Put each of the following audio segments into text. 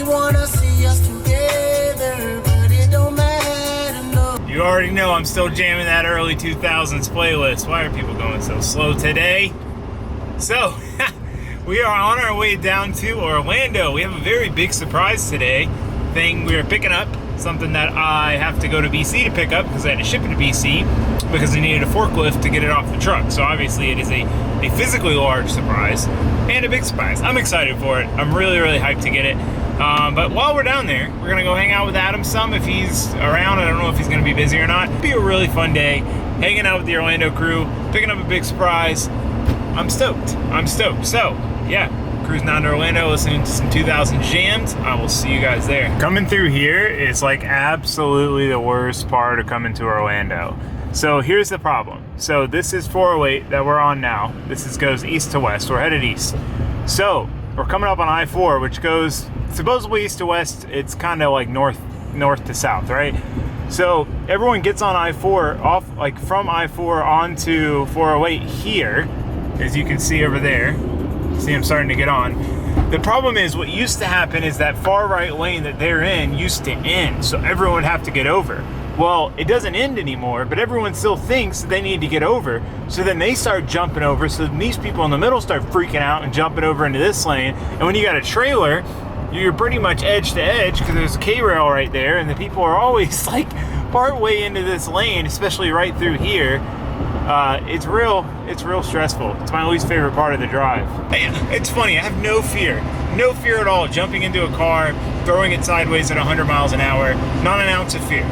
really wanna see us together, but it don't matter, no. You already know I'm still jamming that early 2000s playlist. Why are people going so slow today? So, we are on our way down to Orlando. We have a very big surprise today. We are picking up something that I have to go to BC to pick up because I had to ship it to BC because I needed a forklift to get it off the truck. So obviously it is a physically large surprise and a big surprise. I'm excited for it. I'm really, really hyped to get it. But while we're down there, we're gonna go hang out with Adam some if he's around. I don't know if he's gonna be busy or not. It'll be a really fun day, hanging out with the Orlando crew, picking up a big surprise. I'm stoked. I'm stoked. So, yeah. Cruising down to Orlando, listening to some 2000 jams. I will see you guys there. Coming through here is like absolutely the worst part of coming to Orlando. So here's the problem. So this is 408 that we're on now. This goes east to west. We're headed east. So we're coming up on I-4, which goes supposedly east to west. It's kind of like north to south, right? So everyone gets on I-4 off, like from I-4 onto 408 here, as you can see over there. See, I'm starting to get on. The problem is what used to happen is that far right lane that they're in used to end, so everyone would have to get over. Well, it doesn't end anymore, but everyone still thinks they need to get over, so then they start jumping over, so then these people in the middle start freaking out and jumping over into this lane, and when you got a trailer, you're pretty much edge to edge because there's a K-rail right there, and the people are always like part way into this lane, especially right through here. It's real stressful. It's my least favorite part of the drive. It's funny, I have no fear at all jumping into a car, throwing it sideways at 100 miles an hour, not an ounce of fear.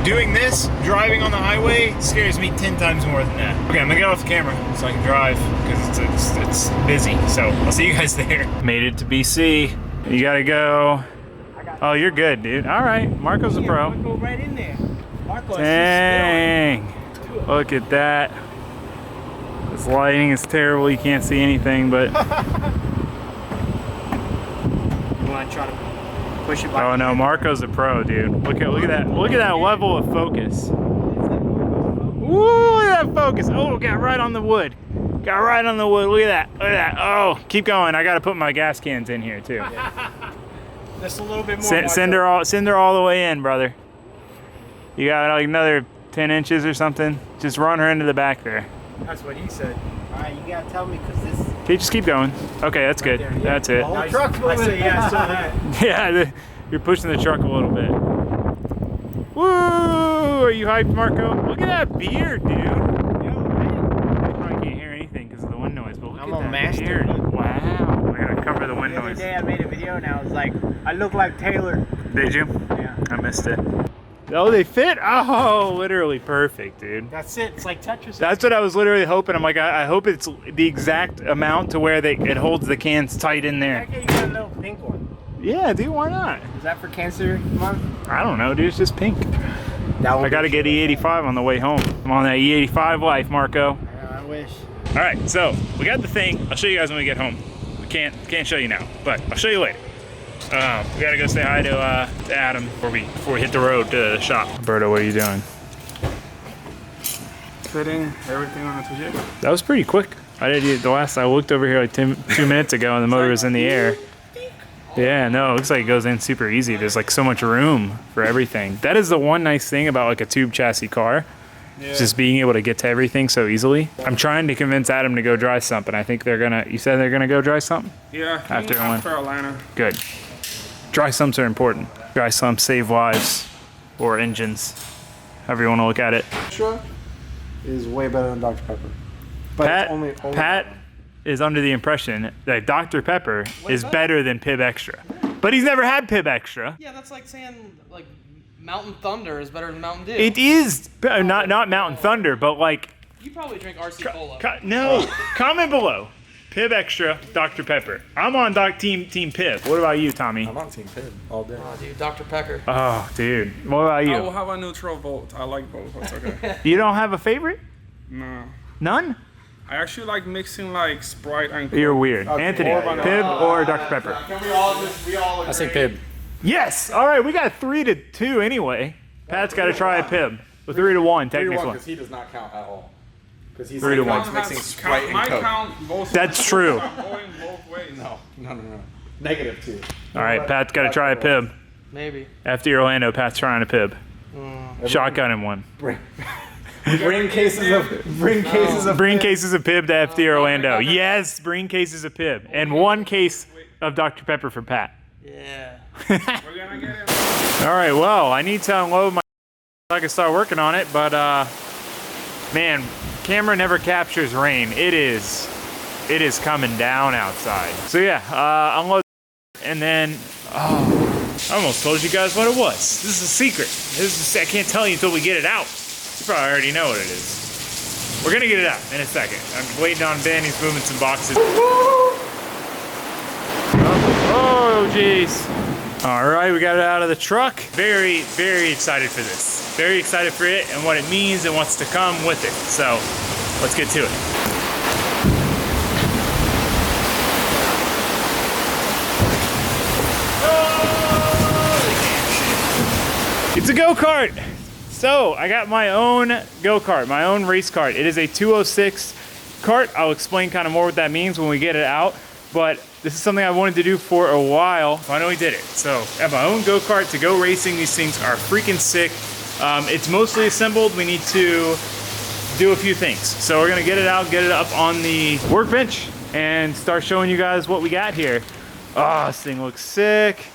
Doing this, driving on the highway, scares me 10 times more than that. Okay, I'm gonna get off the camera so I can drive because it's busy. So I'll see you guys there. Made it to BC. You gotta go. Oh, you're good, dude. All right, Marco's a pro. Go right in there. Marco, dang. Look at that. This lighting is terrible. You can't see anything, but. You want to try to push it back? Oh no, Marco's a pro, dude. Look at that. Look at that level of focus. Woo, look at that focus. Oh, got right on the wood. Got right on the wood. Look at that. Look at that. Oh, keep going. I got to put my gas cans in here too. Just a little bit more. Send her all the way in, brother. You got like another 10 inches or something. Just run her into the back there. That's what he said. All right, you gotta tell me because this. Okay, just keep going. Okay, that's good. There, yeah. That's it. The whole truck's moving. I say, yeah, I saw that. Yeah, you're pushing the truck a little bit. Woo! Are you hyped, Marco? Look at that beard, dude. Yo, man. You probably can't hear anything because of the wind noise, but look I'm at a that master. beard. Wow. I gotta cover the wind The other noise. day I made a video and I was like, I look like Taylor. Did you? Yeah. I missed it. Oh, they fit? Oh, literally perfect, dude. That's it. It's like Tetris. That's what I was literally hoping. I'm like, I hope it's the exact amount to where it holds the cans tight in there. Okay, you got a little pink one. Yeah, dude, why not? Is that for Cancer Month? I don't know, dude. It's just pink. That I gotta get E85 on the way home. I'm on that E85 life, Marco. Yeah, I wish. All right, so we got the thing. I'll show you guys when we get home. We can't show you now, but I'll show you later. We gotta go say hi to Adam before we hit the road to the shop. Roberto, what are you doing? Fitting everything on the Toyota. That was pretty quick. I looked over here like 2 minutes ago and the motor was in the air. Yeah, no, it looks like it goes in super easy. There's like so much room for everything. That is the one nice thing about like a tube chassis car. Yeah. Just being able to get to everything so easily. I'm trying to convince Adam to go dry something. I think you said they're gonna go dry something? Yeah, after Carolina. Good. Dry sumps are important. Dry sumps save lives or engines, however you want to look at it. Extra is way better than Dr. Pepper. But Pat, it's only Pat is under the impression that Dr. Pepper is better than Pib Extra. But he's never had Pib Extra. Yeah, that's like saying like Mountain Thunder is better than Mountain Dew. It is not Mountain Thunder, but like. You probably drink RC Cola. No, comment below. Pib Extra, Dr. Pepper. I'm on Team Pib. What about you, Tommy? I'm on Team Pib all day. Oh, dude, Dr. Pepper. Oh, dude. What about you? I will have a neutral vote. I like both. That's okay. You don't have a favorite? No. None? I actually like mixing like Sprite and Coke. You're weird. Okay. Anthony, Pib or Dr. Pepper? Can we all agree? I say Pib. Yes. All right, we got 3-2 anyway. Pat's got to try a Pib. Well, 3-1 technically. Because he does not count at all. Because he's 3-1. mixing Sprite and My Coke. count both. That's true. Going both ways. No. -2. All right, Pat's got to try a pib. Maybe. After Orlando, Pat's trying a pib. Shotgun in one. Bring cases of Bring cases of pib to FD Orlando. Yes, bring cases of pib. And 1 case of Dr. Pepper for Pat. Yeah. We're gonna get it. All right, well, I need to unload my so I can start working on it, but man, camera never captures rain. It is coming down outside. So yeah, unload, and then, I almost told you guys what it was. This is a secret. I can't tell you until we get it out. You probably already know what it is. We're gonna get it out in a second. I'm waiting on Ben, he's moving some boxes. Oh, jeez. All right, we got it out of the truck. Very, very excited for this. Very excited for it and what it means and what's to come with it. So let's get to it. It's a go-kart. So I got my own go-kart, my own race kart. It is a 206 kart. I'll explain kind of more what that means when we get it out. But this is something I wanted to do for a while. Finally did it. So I have my own go-kart to go racing. These things are freaking sick. It's mostly assembled. We need to do a few things. So we're gonna get it out, get it up on the workbench and start showing you guys what we got here. Oh, this thing looks sick.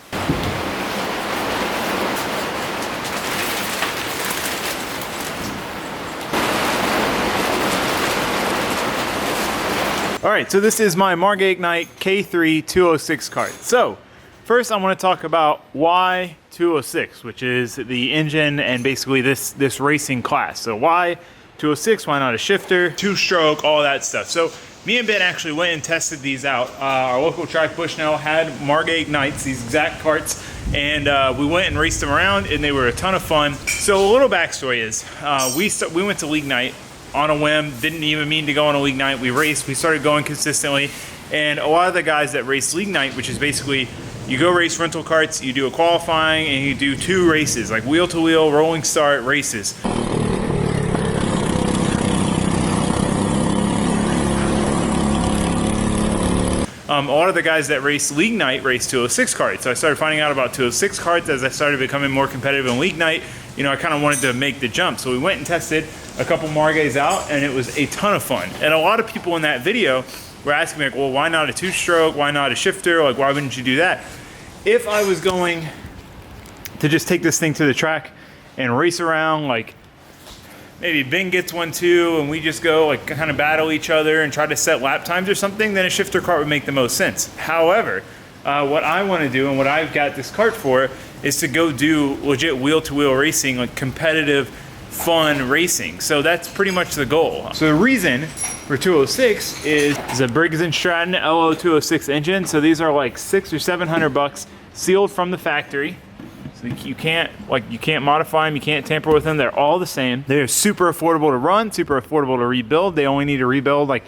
All right, so this is my Margay Ignite K3 206 kart. So first I want to talk about why 206, which is the engine and basically this racing class. So why 206, why not a shifter, 2-stroke, all that stuff. So me and Ben actually went and tested these out. Our local track Bushnell had Margay Ignites, these exact karts, and we went and raced them around and they were a ton of fun. So a little backstory is we went to League Night on a whim, didn't even mean to go on a League Night. We raced, we started going consistently, and a lot of the guys that race League Night, which is basically you go race rental karts, you do a qualifying, and you do 2 races, like wheel-to-wheel, rolling start races. A lot of the guys that race League Night race 206 karts. So I started finding out about 206 karts as I started becoming more competitive in League Night. You know, I kind of wanted to make the jump. So we went and tested a couple Margays out, and it was a ton of fun. And a lot of people in that video were asking me, like, well, why not a 2-stroke? Why not a shifter? Like, why wouldn't you do that? If I was going to just take this thing to the track and race around, like, maybe Ben gets one too, and we just go like kind of battle each other and try to set lap times or something, then a shifter kart would make the most sense. However, what I want to do and what I've got this kart for is to go do legit wheel-to-wheel racing, like competitive, fun racing. So that's pretty much the goal. So the reason for 206 is a Briggs & Stratton LO206 engine. So these are like $600 or $700 sealed from the factory. So you can't modify them, you can't tamper with them. They're all the same. They're super affordable to run, super affordable to rebuild. They only need to rebuild like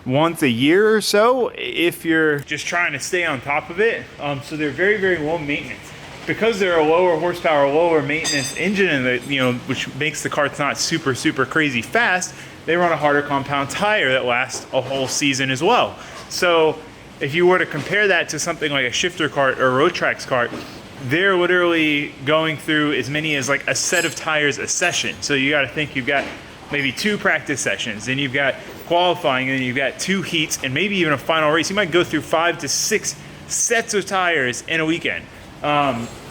once a year or so if you're just trying to stay on top of it. So they're very, very low maintenance. Because they're a lower horsepower, lower maintenance engine, and which makes the karts not super, super crazy fast, they run a harder compound tire that lasts a whole season as well. So if you were to compare that to something like a shifter kart or a road tracks kart, they're literally going through as many as like a set of tires a session. So you got to think you've got maybe 2 practice sessions, then you've got qualifying, and then you've got 2 heats, and maybe even a final race. You might go through 5 to 6 sets of tires in a weekend.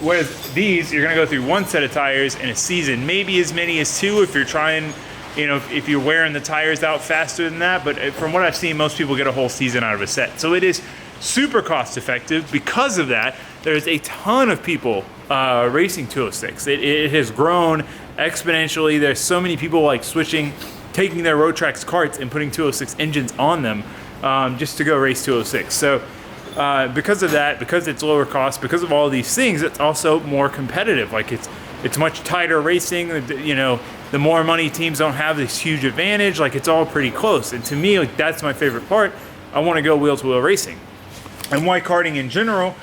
Whereas these, you're gonna go through 1 set of tires in a season, maybe as many as 2 if you're trying, if you're wearing the tires out faster than that. But from what I've seen, most people get a whole season out of a set. So it is super cost effective. Because of that, there's a ton of people racing 206. It has grown exponentially. There's so many people like taking their road tracks karts and putting 206 engines on them just to go race 206. So because of that, because it's lower cost, because of all these things, it's also more competitive. Like it's much tighter racing. The more money teams don't have this huge advantage. Like it's all pretty close. And to me, like that's my favorite part. I want to go wheel-to-wheel racing. And why karting in general,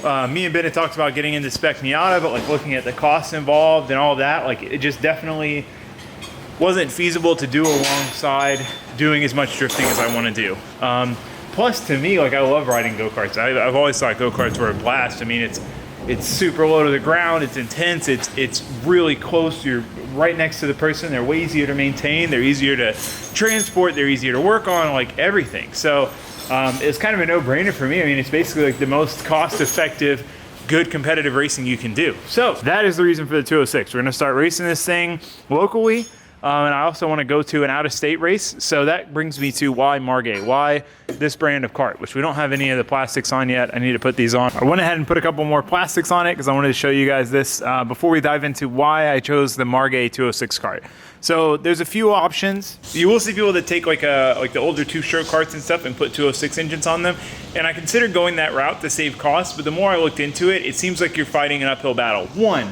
me and Ben had talked about getting into Spec Miata, but like looking at the costs involved and all that, like it just definitely wasn't feasible to do alongside doing as much drifting as I want to do. Plus, to me, like I love riding go-karts. I've always thought go-karts were a blast. I mean, it's super low to the ground. It's intense. It's really close. You're right next to the person. They're way easier to maintain. They're easier to transport. They're easier to work on. Like everything. So it's kind of a no-brainer for me. I mean, it's basically like the most cost-effective, good competitive racing you can do. So that is the reason for the 206. We're going to start racing this thing locally. And I also want to go to an out-of-state race. So that brings me to why Margay, why this brand of kart, which we don't have any of the plastics on yet. I need to put these on. I went ahead and put a couple more plastics on it because I wanted to show you guys this before we dive into why I chose the Margay 206 kart. So there's a few options. You will see people that take like the older two-stroke karts and stuff and put 206 engines on them. And I considered going that route to save costs, but the more I looked into it, it seems like you're fighting an uphill battle. One,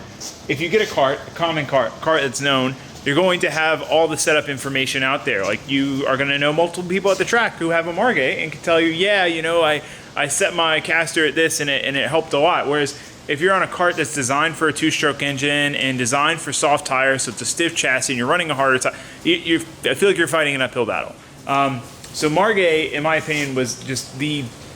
if you get a common kart that's known, you're going to have all the setup information out there. Like you are gonna know multiple people at the track who have a Margay and can tell you, yeah, you know, I set my caster at this and it helped a lot. Whereas if you're on a kart that's designed for a two-stroke engine and designed for soft tires, so it's a stiff chassis and you're running a harder tire, I feel like you're fighting an uphill battle. So Margay, in my opinion, was just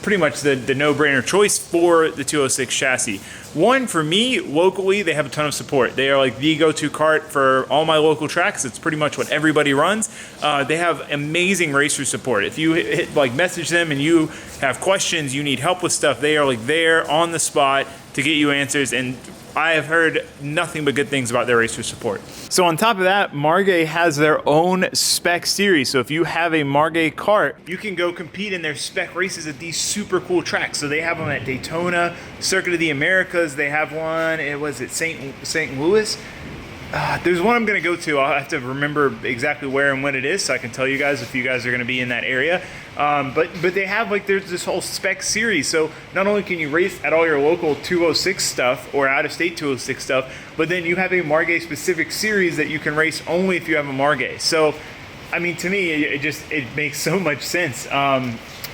pretty much the no-brainer choice for the 206 chassis. One, for me, locally, they have a ton of support. They are like the go-to kart for all my local tracks. It's pretty much what everybody runs. They have amazing racer support. If you message them and you have questions, you need help with stuff, they are like there on the spot to get you answers. And I have heard nothing but good things about their racer support. So on top of that, Margay has their own spec series. So if you have a Margay kart, you can go compete in their spec races at these super cool tracks. So they have them at Daytona, Circuit of the Americas. They have one, was it St. Louis? There's one I'm gonna go to. I'll have to remember exactly where and when it is so I can tell you guys if you guys are gonna be in that area. But they have there's this whole spec series. So not only can you race at all your local 206 stuff or out-of-state 206 stuff, but then you have a Margay specific series that you can race only if you have a Margay. So, I mean, to me, it makes so much sense.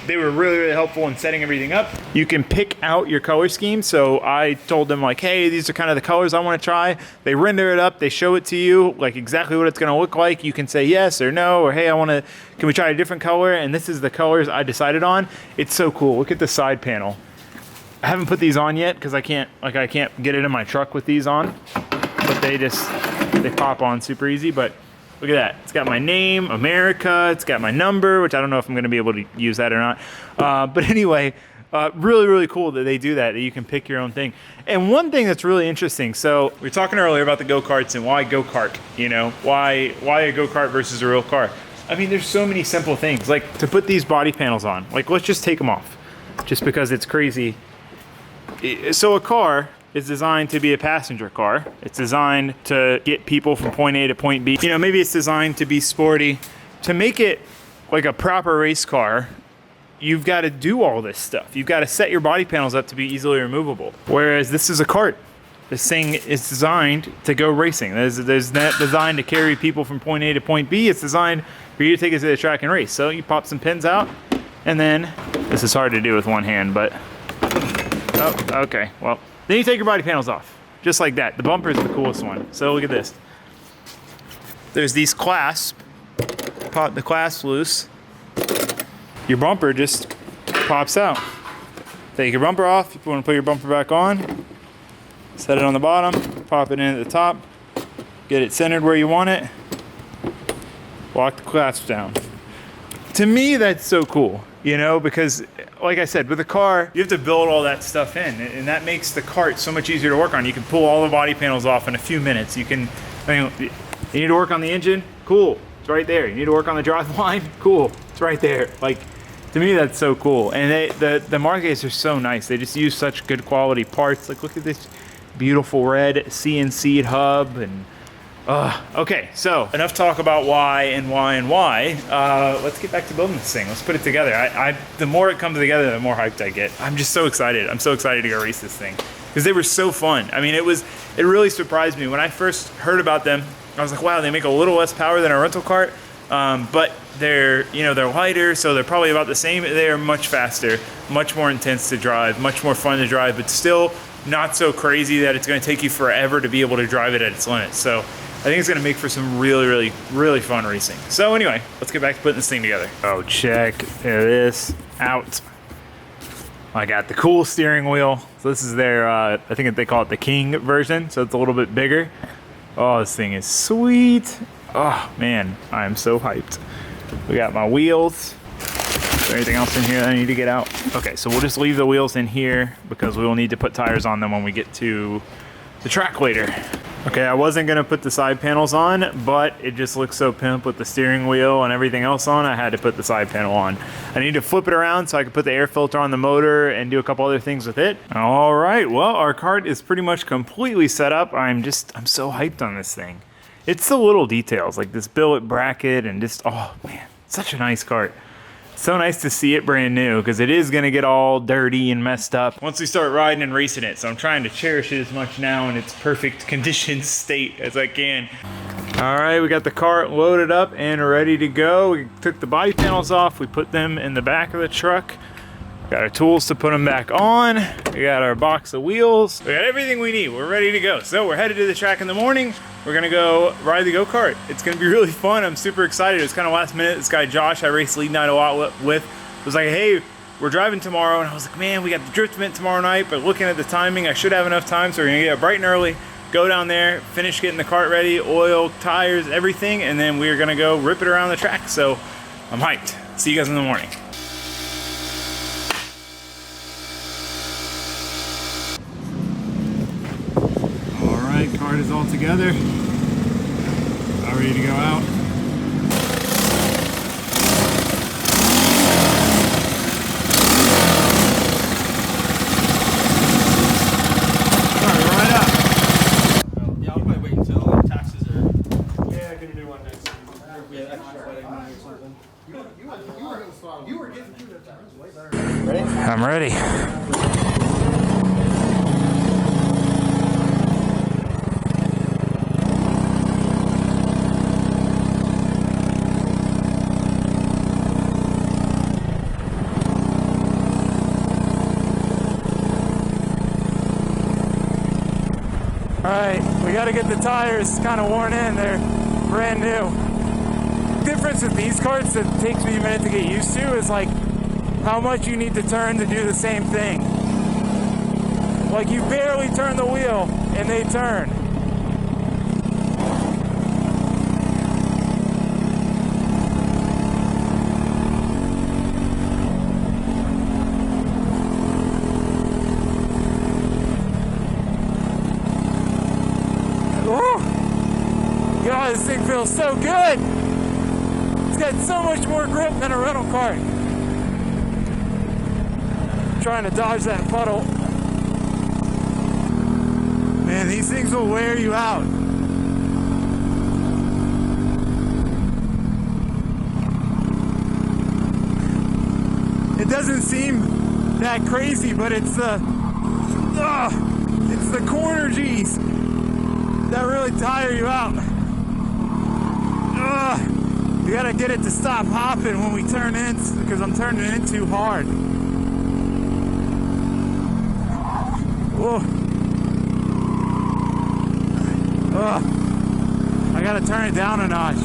They were really, really helpful in setting everything up. You can pick out your color scheme. So I told them like, hey, these are kind of the colors I want to try. They render it up. They show it to you like exactly what it's going to look like. You can say yes or no, or hey, can we try a different color? And this is the colors I decided on. It's so cool. Look at the side panel. I haven't put these on yet because I can't get it in my truck with these on, but they pop on super easy. But look at that. It's got my name, America. It's got my number, which I don't know if I'm going to be able to use that or not. But anyway, really, really cool that they do that you can pick your own thing. And one thing that's really interesting, so we were talking earlier about the go-karts and why go-kart, you know, why a go-kart versus a real car. I mean, there's so many simple things, like to put these body panels on. Like, let's just take them off, just because it's crazy. So a car is designed to be a passenger car. It's designed to get people from point A to point B. You know, maybe it's designed to be sporty. To make it like a proper race car, you've got to do all this stuff. You've got to set your body panels up to be easily removable. Whereas this is a kart. This thing is designed to go racing. There's not designed to carry people from point A to point B. It's designed for you to take it to the track and race. So you pop some pins out, and then, this is hard to do with one hand, but, oh, okay, well. Then you take your body panels off, just like that. The bumper is the coolest one. So look at this. There's these clasps. Pop the clasp loose. Your bumper just pops out. Take your bumper off. If you want to put your bumper back on, set it on the bottom, pop it in at the top, get it centered where you want it, lock the clasp down. To me, that's so cool, you know, because like I said, with a car, you have to build all that stuff in, and that makes the kart so much easier to work on. You can pull all the body panels off in a few minutes. You need to work on the engine? Cool, it's right there. You need to work on the drive line? Cool, it's right there. Like, to me, that's so cool. And the Margays are so nice. They just use such good quality parts. Like, look at this beautiful red CNC hub, and okay, so enough talk about why. Let's get back to building this thing. Let's put it together. The more it comes together, the more hyped I get. I'm just so excited. I'm so excited to go race this thing because they were so fun. I mean, it really surprised me when I first heard about them. I was like, wow, they make a little less power than a rental cart, but they're lighter, so they're probably about the same. They are much faster, much more intense to drive, much more fun to drive, but still not so crazy that it's going to take you forever to be able to drive it at its limits. So think it's gonna make for some really fun racing. So anyway, let's get back to putting this thing together. Oh, check this out. I got the cool steering wheel. So this is their, I think they call it the King version. So it's a little bit bigger. Oh, this thing is sweet. Oh man, I am so hyped. We got my wheels. Is there anything else in here that I need to get out? Okay, so we'll just leave the wheels in here because we will need to put tires on them when we get to the track later. Okay, I wasn't gonna put the side panels on, but it just looks so pimp with the steering wheel and everything else on, I had to put the side panel on. I need to flip it around so I can put the air filter on the motor and do a couple other things with it. All right, well, our kart is pretty much completely set up. I'm so hyped on this thing. It's the little details, like this billet bracket and just, oh man, such a nice kart. So nice to see it brand new because it is gonna get all dirty and messed up once we start riding and racing it. So I'm trying to cherish it as much now in its perfect condition state as I can. All right, we got the kart loaded up and ready to go. We took the body panels off. We put them in the back of the truck. Got our tools to put them back on. We got our box of wheels. We got everything we need. We're ready to go. So we're headed to the track in the morning. We're gonna go ride the go-kart. It's gonna be really fun. I'm super excited. It's kind of last minute. This guy Josh, I race lead night a lot with, was like, hey, we're driving tomorrow. And I was like, man, we got the drift event tomorrow night, but looking at the timing, I should have enough time. So we're gonna get up bright and early, go down there, finish getting the kart ready, oil, tires, everything, and then we're gonna go rip it around the track. So I'm hyped. See you guys in the morning. Kart is all together. All ready to go out. All right, right up. Yeah, I'll probably wait until taxes are. Yeah, I can do one next week. Yeah, extra wedding money or something. You were getting through that time. Way better. Ready? I'm ready. Alright, we gotta get the tires kind of worn in. They're brand new. The difference with these karts that takes me a minute to get used to is like how much you need to turn to do the same thing. Like you barely turn the wheel and they turn. God, this thing feels so good. It's got so much more grip than a rental kart. Trying to dodge that puddle. Man, these things will wear you out. It doesn't seem that crazy, but it's the corner G's that really tire you out. You gotta get it to stop hopping when we turn in, because I'm turning in too hard. Whoa. I gotta turn it down a notch.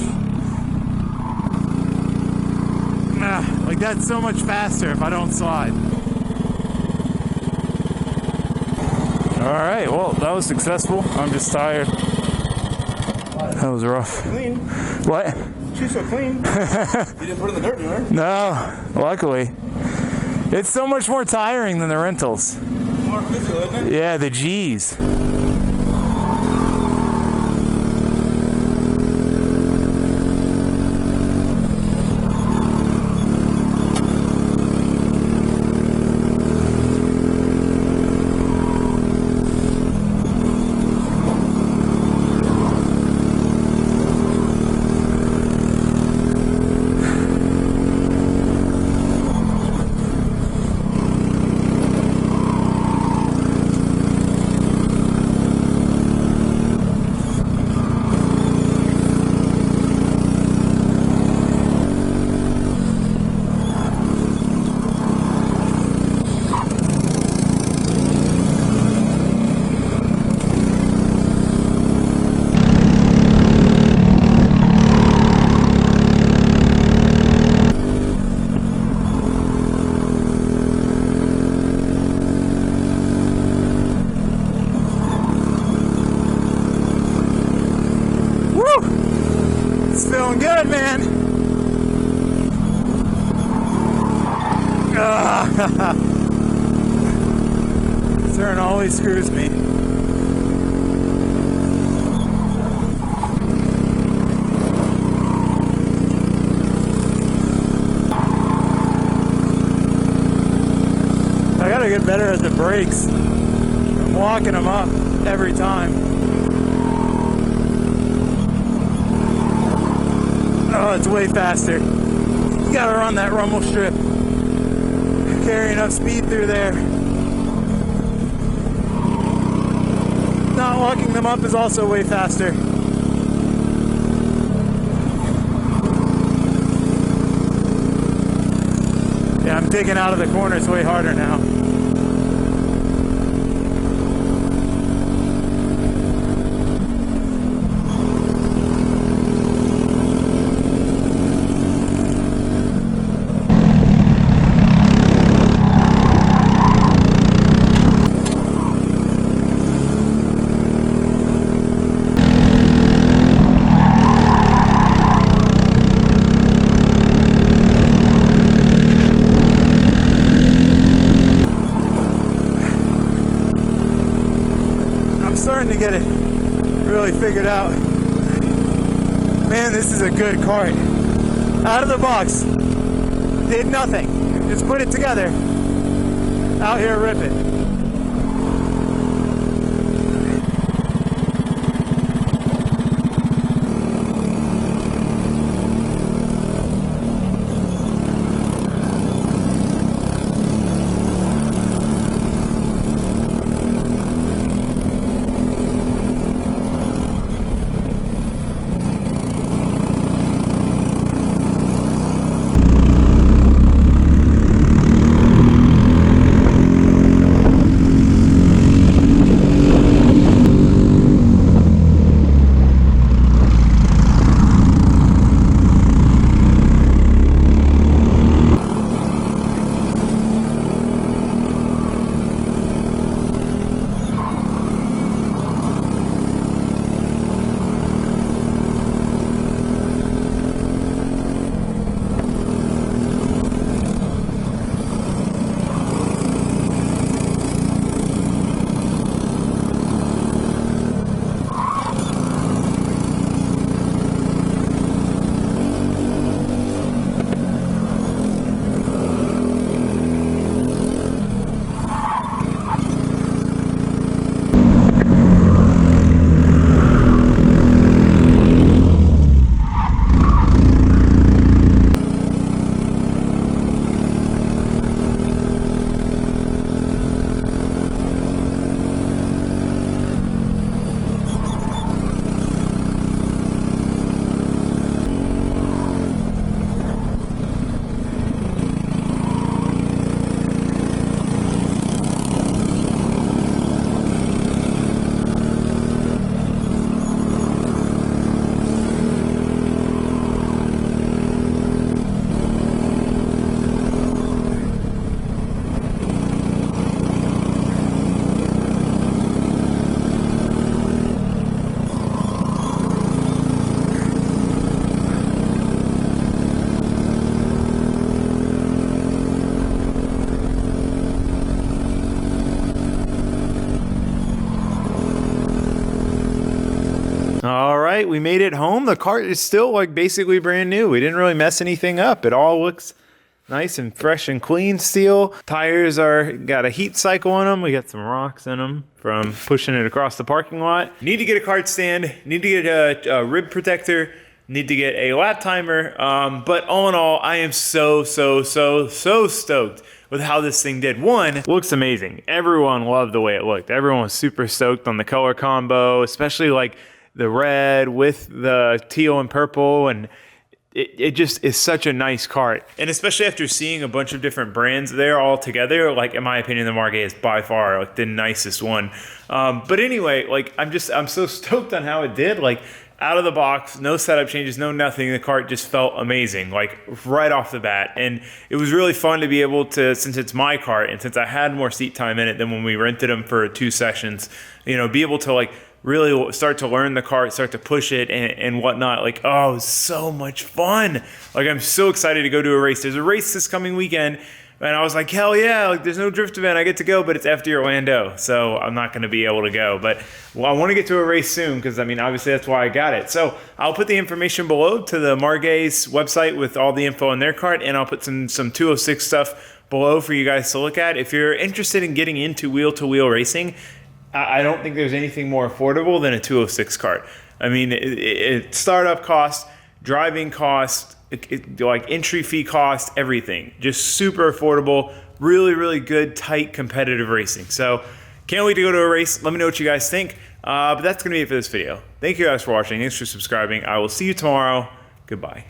Like that's so much faster if I don't slide. Alright, well, that was successful. I'm just tired. That was rough. Clean. What? She's so clean. You didn't put it in the dirt, did you? No, luckily. It's so much more tiring than the rentals. More physical, isn't it? Yeah, the G's. cruise me. I gotta get better at the brakes. I'm walking them up every time. Oh, it's way faster. You gotta run that rumble strip. Carry enough speed through there. Not walking them up is also way faster. Yeah, I'm digging out of the corners way harder now. Starting to get it really figured out. Man, this is a good cart. Out of the box, did nothing. Just put it together. Out here ripping. All right, we made it home. The cart is still like basically brand new. We didn't really mess anything up. It all looks nice and fresh and clean still. Tires are got a heat cycle on them. We got some rocks in them from pushing it across the parking lot. Need to get a cart stand. Need to get a rib protector. Need to get a lap timer. But all in all, I am so stoked with how this thing did. One, looks amazing. Everyone loved the way it looked. Everyone was super stoked on the color combo, especially like the red with the teal and purple, and it just is such a nice cart. And especially after seeing a bunch of different brands there all together, like in my opinion, the Margay is by far like the nicest one. But anyway, like I'm so stoked on how it did. Like out of the box, no setup changes, no nothing. The cart just felt amazing, like right off the bat. And it was really fun to be able to, since it's my cart and since I had more seat time in it than when we rented them for 2 sessions, you know, be able to like really start to learn the cart, start to push it and whatnot. Like, oh, it was so much fun. Like, I'm so excited to go to a race. There's a race this coming weekend And I was like, hell yeah, like there's no drift event, I get to go, but it's FD Orlando, so I'm not gonna be able to go. But well, I wanna get to a race soon, because I mean, obviously that's why I got it. So I'll put the information below to the Margay's website with all the info on their cart, and I'll put some 206 stuff below for you guys to look at. If you're interested in getting into wheel-to-wheel racing, I don't think there's anything more affordable than a 206 cart. I mean, it startup cost, driving cost, like entry fee cost, everything. Just super affordable, really, really good, tight, competitive racing. So can't wait to go to a race. Let me know what you guys think. But that's going to be it for this video. Thank you guys for watching. Thanks for subscribing. I will see you tomorrow. Goodbye.